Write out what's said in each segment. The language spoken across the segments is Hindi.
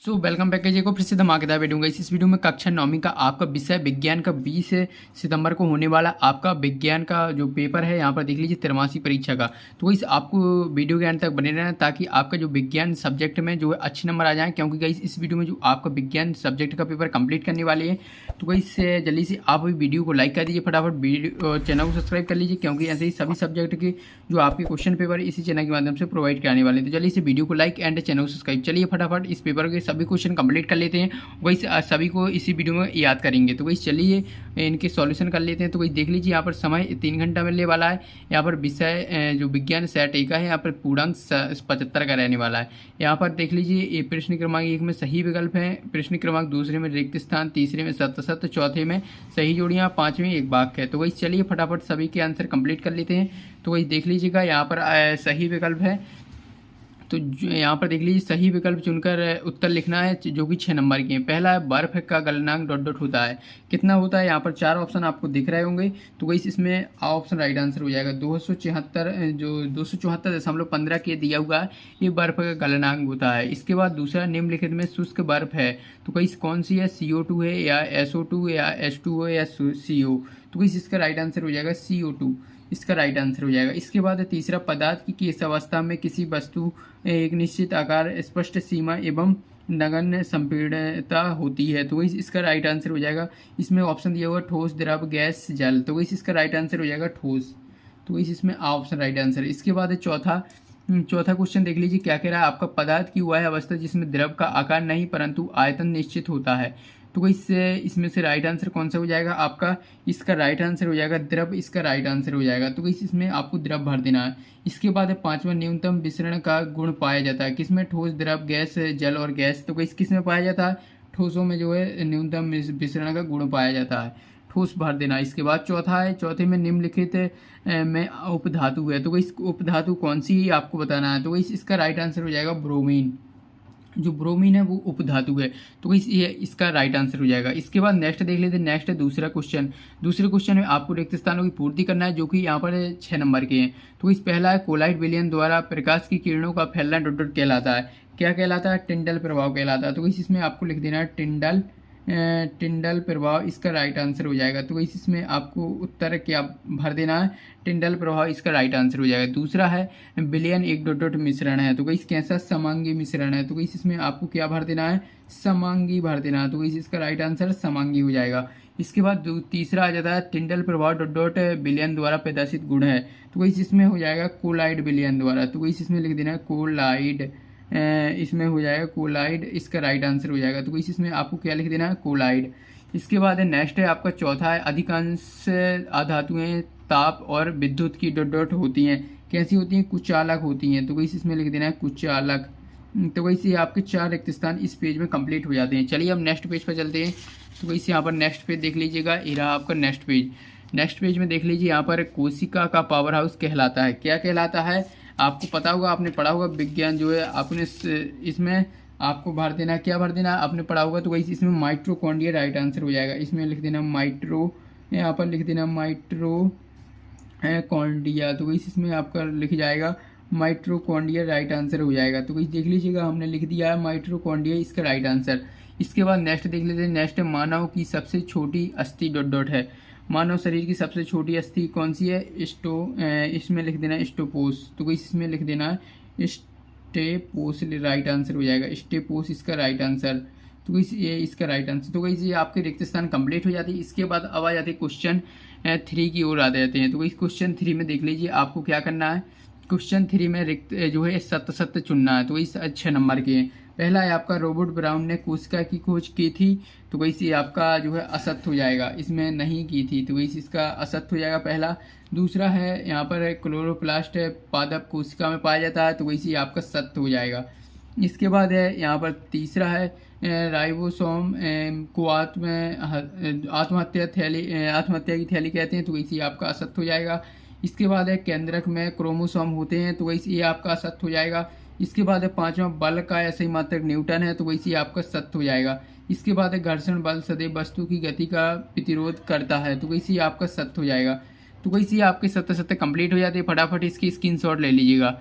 वेलकम बैक कीजिए को फिर से धमाकेदार वीडियो गाइस। इस वीडियो में कक्षा 9वीं का आपका विषय विज्ञान का 20 सितंबर को होने वाला आपका विज्ञान का जो पेपर है यहाँ पर देख लीजिए 83 परीक्षा का। तो गाइस आपको वीडियो के अंत तक बने रहना ताकि आपका जो विज्ञान सब्जेक्ट में जो है अच्छे नंबर आ जाएँ, क्योंकि गाइस इस वीडियो में जो आपका विज्ञान सब्जेक्ट का पेपर कंप्लीट करने वाले हैं। तो गाइस जल्दी से आप वीडियो को लाइक कर दीजिए, फटाफट वीडियो चैनल को सब्सक्राइब कर लीजिए, क्योंकि ऐसे ही सभी सब्जेक्ट के जो आपके क्वेश्चन पेपर इसी चैनल के माध्यम से प्रोवाइड कराने वाले हैं। तो जल्दी से वीडियो को लाइक एंड चैनल को सब्सक्राइब। चलिए फटाफट इस पेपर के सभी क्वेश्चन कंप्लीट कर लेते हैं, वही सभी को इसी वीडियो में याद करेंगे। तो वही चलिए इनके सॉल्यूशन कर लेते हैं। तो वही देख लीजिए यहाँ पर समय 3 घंटा मिलने वाला है। यहाँ पर विषय जो विज्ञान सेट ए का है, यहाँ पर पूर्णांक 75 का रहने वाला है। यहाँ पर देख लीजिए ये प्रश्न क्रमांक 1 में सही विकल्प है, प्रश्न क्रमांक 2 में रिक्त स्थान, 3 में सत, चौथे में सही जोड़ियाँ, 5वें एक वाक्य है। तो वही चलिए फटाफट सभी के आंसर कंप्लीट कर लेते हैं। तो वही देख लीजिएगा यहाँ पर सही विकल्प है। तो यहाँ पर देख लीजिए सही विकल्प चुनकर उत्तर लिखना है, जो कि 6 नंबर के हैं। पहला है बर्फ का गलनांक डॉट डॉट होता है, कितना होता है। यहाँ पर 4 ऑप्शन आपको दिख रहे होंगे। तो वही इसमें ऑप्शन राइट आंसर हो जाएगा 274, जो 274.15 के दिया हुआ है, ये बर्फ का गलनांक होता है। इसके बाद दूसरा निम्नलिखित में शुष्क बर्फ है, तो कहीं कौन सी है, CO2 है या SO2 या H2O या CO। तो कहीं इसका राइट आंसर हो जाएगा CO2, इसका राइट आंसर हो जाएगा। इसके बाद तीसरा पदार्थ की किस अवस्था में किसी वस्तु एक निश्चित आकार, स्पष्ट सीमा एवं नगण्य संपीड़नता होती है। तो वही इसका राइट आंसर हो जाएगा। इसमें ऑप्शन दिया हुआ ठोस, द्रव, गैस, जल। तो वही इसका राइट आंसर हो जाएगा ठोस। तो वही इसमें ऑप्शन राइट आंसर। इसके बाद चौथा क्वेश्चन देख लीजिए क्या कह रहा है। आपका पदार्थ की वह अवस्था जिसमें द्रव का आकार नहीं परंतु आयतन निश्चित होता है। तो इसमें से राइट आंसर कौन सा हो जाएगा आपका, इसका राइट आंसर हो जाएगा द्रव, इसका राइट आंसर हो जाएगा। तो इसमें आपको द्रव भर देना है। इसके बाद 5वां न्यूनतम विसरण का गुण पाया जाता है, किसमें, ठोस, द्रव, गैस, जल और गैस। तो किस में पाया जाता है, ठोसों में जो है न्यूनतम विसरण का गुण पाया जाता है, ठोस भर देना। इसके बाद चौथा है, चौथे में निम्नलिखित में उपधातु है। तो इस उपधातु कौन सी ही आपको बताना है। तो इसका राइट आंसर हो जाएगा ब्रोमीन, जो ब्रोमीन है वो उपधातु है। तो ये इसका राइट आंसर हो जाएगा। इसके बाद नेक्स्ट देख लेते हैं। नेक्स्ट है दूसरा क्वेश्चन। दूसरे क्वेश्चन में आपको रिक्त स्थानों की पूर्ति करना है, जो कि यहाँ पर 6 नंबर के हैं। तो इस पहला है कोलाइट विलयन द्वारा प्रकाश की किरणों का फैलना डॉट डॉट कहलाता है, क्या कहलाता है, टिंडल प्रभाव कहलाता है। तो इसमें आपको लिख देना है टिंडल प्रभाव, इसका राइट आंसर हो जाएगा। तो इसमें आपको उत्तर क्या भर देना है, टिंडल प्रभाव, इसका राइट आंसर हो जाएगा। दूसरा है विलयन एक डॉट डॉट मिश्रण है। तो कैसा, समांगी मिश्रण है। तो इसमें आपको क्या भर देना है, समांगी भर देना है। तो इसका राइट आंसर समांगी हो जाएगा। इसके बाद तीसरा आ जाता है टिंडल प्रभाव डॉट डॉट विलयन द्वारा प्रदर्शित गुण है। तो इसमें हो जाएगा कोलाइड विलयन द्वारा। तो इसमें लिख देना है कोलाइड, इसमें हो जाएगा कोलाइड, इसका राइट आंसर हो जाएगा। तो इसमें आपको क्या लिख देना है, कोलाइड। इसके बाद नेक्स्ट है आपका चौथा है अधिकांश अधातुएं ताप और विद्युत की डॉट डॉट होती हैं, कैसी होती हैं, कुचालक होती हैं। तो इसमें लिख देना है कुचालक। तो वैसे आपके 4 रिक्त स्थान इस पेज में कंप्लीट हो जाते हैं। चलिए अब नेक्स्ट पेज पर चलते हैं। तो वैसे यहाँ पर नेक्स्ट पेज देख लीजिएगा, ये रहा आपका नेक्स्ट पेज। नेक्स्ट पेज में देख लीजिए यहाँ पर कोशिका का पावर हाउस कहलाता है, क्या कहलाता है, आपको पता होगा, आपने पढ़ा होगा विज्ञान जो है आपने इसमें आपको भर देना, क्या भर देना आपने पढ़ा होगा। तो वही इसमें माइट्रोकॉन्ड्रिया राइट आंसर हो जाएगा। इसमें लिख देना माइट्रो, यहाँ पर लिख देना माइट्रोकॉन्ड्रिया। तो वही इसमें आपका लिख जाएगा माइट्रोकॉन्ड्रिया, राइट आंसर हो जाएगा। तो वही देख लीजिएगा हमने लिख दिया है माइट्रोकॉन्ड्रिया, इसका राइट आंसर। इसके बाद नेक्स्ट देख लेते हैं। नेक्स्ट मानव की सबसे छोटी अस्थि डॉट डॉट है, मानव शरीर की सबसे छोटी अस्थि कौन सी है, इसमें लिख देना है स्टोपोस। तो इसमें लिख देना है स्टेपोस, राइट आंसर हो जाएगा स्टेपोस, इसका राइट आंसर। तो ये इसका राइट आंसर। तो ये आपके रिक्त स्थान कंप्लीट हो जाती है। इसके बाद अब आ जाते हैं क्वेश्चन 3 की ओर आ जाते हैं। तो इस क्वेश्चन 3 में देख लीजिए आपको क्या करना है। क्वेश्चन 3 में रिक्त जो है सत्य चुनना है। तो इस 6 नंबर के हैं। पहला है आपका रॉबर्ट ब्राउन ने कोशिका की खोज की थी। तो वैसे आपका जो है असत्य हो जाएगा, इसमें नहीं की थी। तो वैसे इसका असत्य हो जाएगा पहला। दूसरा है यहाँ पर क्लोरोप्लास्ट पादप कोशिका में पाया जाता है। तो वैसे आपका सत्य हो जाएगा। इसके बाद है यहाँ पर तीसरा है राइबोसोम को आत्महत्या की थैली कहते हैं। तो वैसे आपका असत्य हो जाएगा। इसके बाद है केंद्रक में क्रोमोसोम होते हैं। तो वैसे ये आपका असत्य हो जाएगा। इसके बाद है 5वां बल का ऐसे ही मात्रक न्यूटन है। तो वैसे आपका सत्य हो जाएगा। इसके बाद है घर्षण बल सदैव वस्तु की गति का प्रतिरोध करता है। तो वैसे आपका सत्य हो जाएगा। तो वैसे आपके सत्य कंप्लीट हो जाते हैं। फटाफट इसकी स्क्रीनशॉट ले लीजिएगा।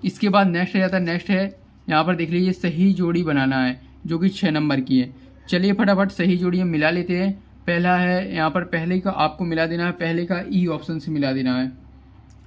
इसके बाद नेक्स्ट आ जाता है। नेक्स्ट है यहाँ पर देख लीजिए सही जोड़ी बनाना है, जो कि 6 नंबर की है। चलिए फटाफट सही जोड़ियाँ मिला लेते हैं। पहला है यहाँ पर, पहले का आपको मिला देना है, पहले का ई ऑप्शन से मिला देना है।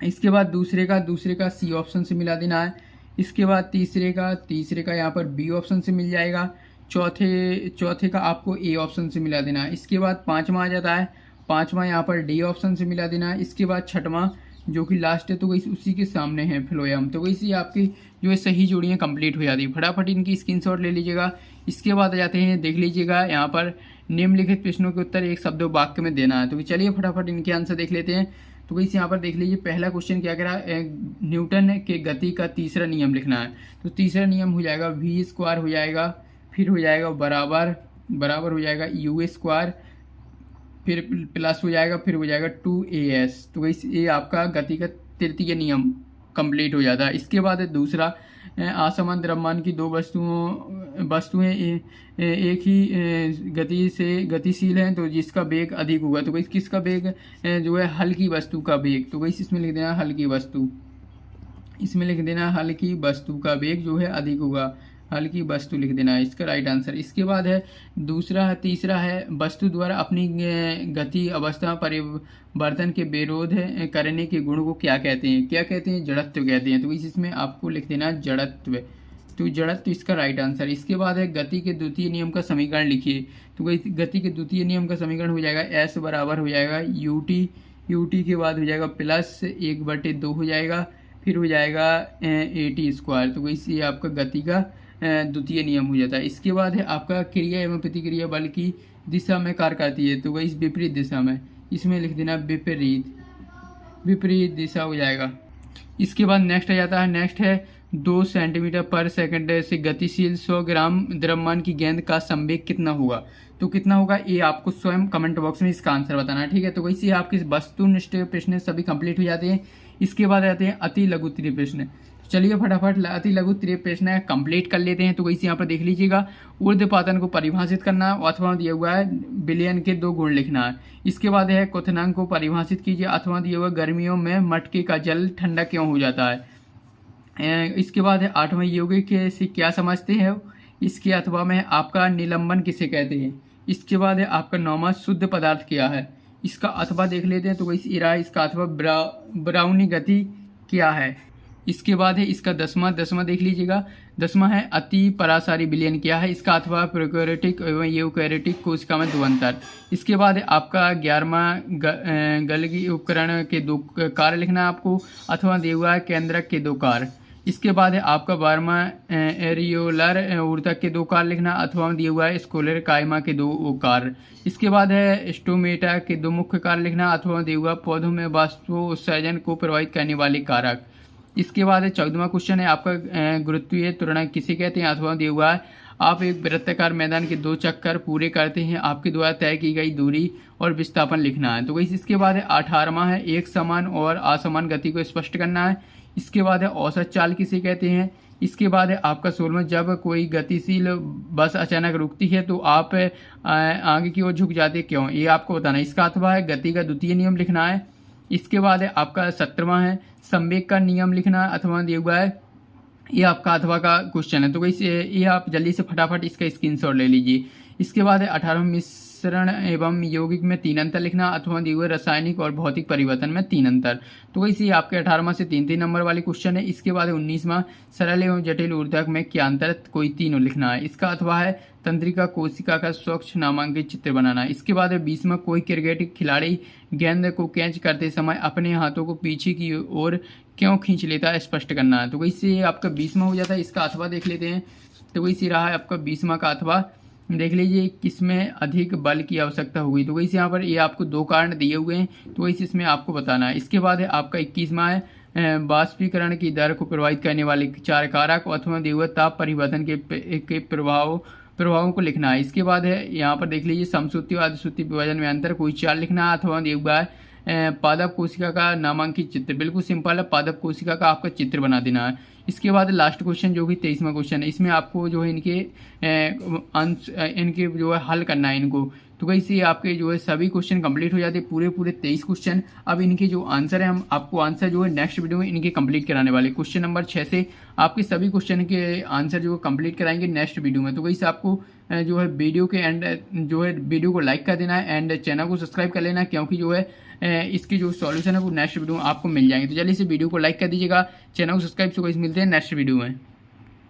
इसके बाद दूसरे का सी ऑप्शन से मिला देना है। इसके बाद तीसरे का यहाँ पर बी ऑप्शन से मिल जाएगा। चौथे का आपको ए ऑप्शन से मिला देना है। इसके बाद पाँचवा आ जाता है, पाँचवा यहाँ पर डी ऑप्शन से मिला देना है। इसके बाद छठवां जो कि लास्ट है, तो वही उसी के सामने है फ्लोएम। तो वैसे आपकी जो है सही जोड़ियाँ कंप्लीट हो जाती है। फटाफट इनकी स्क्रीनशॉट ले लीजिएगा। इसके बाद आ जाते हैं, देख लीजिएगा यहाँ पर निम्नलिखित प्रश्नों के उत्तर एक शब्द वाक्य में देना है। तो चलिए फटाफट इनके आंसर देख लेते हैं। तो वैसे यहाँ पर देख लीजिए, पहला क्वेश्चन क्या कह रहा है, न्यूटन के गति का तीसरा नियम लिखना है। तो तीसरा नियम हो जाएगा v² हो जाएगा, फिर हो जाएगा बराबर हो जाएगा u², फिर प्लस हो जाएगा, फिर हो जाएगा 2as। तो वैसे ये आपका गति का तृतीय नियम कंप्लीट हो जाता है। इसके बाद है दूसरा, असमान द्रव्यमान की दो वस्तुएं एक ही गति से गतिशील हैं, तो जिसका वेग अधिक होगा। तो वैसे किसका वेग जो है, हल्की वस्तु का वेग। तो वैसे इसमें लिख देना हल्की वस्तु, इसमें लिख देना हल्की वस्तु का वेग जो है अधिक होगा, हल्की वस्तु लिख देना है इसका राइट आंसर। इसके बाद है तीसरा है वस्तु द्वारा अपनी गति अवस्था परिवर्तन के विरोध करने के गुण को क्या कहते हैं? क्या कहते हैं? जड़त्व कहते हैं। तो इसमें आपको लिख देना जड़त्व। तो जड़त्व इसका राइट आंसर। इसके बाद है गति के द्वितीय नियम का समीकरण लिखिए। तो गति के द्वितीय नियम का समीकरण हो जाएगा S बराबर हो जाएगा यूटी के बाद हो जाएगा प्लस 1/2 हो जाएगा, फिर हो जाएगा AT²। तो वैसे आपका गति का द्वितीय नियम हो जाता है। इसके बाद है आपका क्रिया एवं प्रतिक्रिया बल की दिशा में कार्य करती है। तो वही इस विपरीत दिशा में, इसमें लिख देना विपरीत दिशा हो जाएगा। इसके बाद नेक्स्ट आ जाता है, नेक्स्ट है 2 सेंटीमीटर पर सेकंड से गतिशील 100 ग्राम द्रव्यमान की गेंद का संवेग कितना होगा? तो कितना होगा ये आपको स्वयं कमेंट बॉक्स में इसका आंसर बताना है, ठीक है। तो वैसे आपके वस्तुनिष्ठ प्रश्न सभी कंप्लीट हो जाते हैं। इसके बाद आते हैं अति लघु त्रिय प्रश्न। चलिए फटाफट अति लघु त्रिय प्रश्न कंप्लीट कर लेते हैं। तो वैसे यहाँ पर देख लीजिएगा, ऊर्ध्वपातन को परिभाषित करना, अथवा दिया हुआ है विलयन के 2 गुण लिखना है। इसके बाद है क्वथनांक को परिभाषित कीजिए, अथवा दिया हुआ गर्मियों में मटके का जल ठंडा क्यों हो जाता है। इसके बाद है 8वां यौगिक से क्या समझते हैं। इसके अथवा में आपका निलंबन किसे कहते हैं। इसके बाद है आपका 9वां शुद्ध पदार्थ क्या है। इसका अथवा देख लेते हैं। तो वैसे रहा इसका अथवा ब्राउनी गति क्या है। इसके बाद है इसका 10वां देख लीजिएगा। 10वां है अति परासारी विलयन क्या है। इसका अथवा प्रोकैरियोटिक एवं यूकैरियोटिक कोशिका में 2 अंतर। इसके बाद है आपका 11वां गल्गी उपकरण के 2 कार्य लिखना है आपको, अथवा दिया हुआ है केंद्रक के 2 कार्य। इसके बाद है आपका 12वां एरियोलर ऊर्धक के 2 कार्य लिखना, अथवा दिया हुआ है स्कोलर कायमा के 2 कार्य। इसके बाद है स्टोमेटा के 2 मुख्य कार्य लिखना, अथवा दिया हुआ पौधों में वाष्पोत्सर्जन को प्रभावित करने वाले कारक। इसके बाद 14वां क्वेश्चन है आपका गुरुत्वीय त्वरण किसे कहते हैं, अथवा दिया हुआ है आप एक वृत्ताकार मैदान के 2 चक्कर पूरे करते हैं, आपके द्वारा तय की गई दूरी और विस्थापन लिखना है। तो वही इसके बाद है 18वां है एक समान और असमान गति को स्पष्ट करना है। इसके बाद है औसत चाल किसे कहते हैं। इसके बाद है आपका 16वां जब कोई गतिशील बस अचानक रुकती है तो आप आगे की ओर झुक जाते क्यों, ये आपको बताना है। इसका अथवा है गति का द्वितीय नियम लिखना है। इसके बाद है आपका 17वां है संवेग का नियम लिखना, अथवा दिया हुआ है ये आपका अथवा का क्वेश्चन है। तो वैसे ये आप जल्दी से फटाफट इसका स्क्रीनशॉट ले लीजिए। इसके बाद है 18वां मिश्रण एवं यौगिक में 3 अंतर लिखना, अथवा दिए हुए रासायनिक और भौतिक परिवर्तन में 3 अंतर। तो वैसे आपके 18वां से 3 नंबर वाले क्वेश्चन है। इसके बाद 19वां सरल एवं जटिल ऊर्धक में क्या अंतर, कोई 3 लिखना है। इसका अथवा है तंत्रिका कोशिका का स्वच्छ नामांकित चित्र बनाना है। इसके बाद 20वां कोई क्रिकेट खिलाड़ी गेंद को कैच करते समय अपने हाथों को पीछे की ओर क्यों खींच लेता है, स्पष्ट करना है। तो वैसे आपका 20वां हो जाता है। इसका अथवा देख लेते हैं। तो वैसे रहा है आपका 20वां का अथवा, देख लीजिए किसमें अधिक बल की आवश्यकता होगी। तो वैसे यहाँ पर ये आपको 2 कारण दिए हुए हैं, तो वैसे इसमें आपको बताना है। इसके बाद है आपका 21वां है वाष्पीकरण की दर को प्रभावित करने वाले 4 कारक, अथवा दिए हुए ताप परिवर्तन के प्रभावों को लिखना है। इसके बाद है यहाँ पर देख लीजिए समसूत्री और अधिसूत्री विभाजन में अंतर, कोई 4 लिखना है, अथवा दिया हुआ है पादप कोशिका का नामांकित चित्र। बिल्कुल सिंपल है, पादप कोशिका का आपका चित्र बना देना है। इसके बाद लास्ट क्वेश्चन जो कि 23वां क्वेश्चन है, इसमें आपको जो है इनके अंश इनके जो है हल करना है इनको। तो गाइस ये आपके जो है सभी क्वेश्चन कंप्लीट हो जाते हैं, पूरे पूरे 23 क्वेश्चन। अब इनके जो आंसर है, हम आपको आंसर जो है नेक्स्ट वीडियो में इनके कंप्लीट कराने वाले। क्वेश्चन नंबर 6 से आपके सभी क्वेश्चन के आंसर जो कंप्लीट कराएंगे नेक्स्ट वीडियो में। तो गाइस आपको जो है वीडियो के एंड जो है वीडियो को लाइक कर देना है एंड चैनल को सब्सक्राइब कर लेना, क्योंकि जो है इसकी जो सॉल्यूशन है वो नेक्स्ट वीडियो में आपको मिल जाएंगे। तो चलिए इस वीडियो को लाइक कर दीजिएगा, चैनल को सब्सक्राइब। सो गाइस मिलते हैं नेक्स्ट वीडियो में।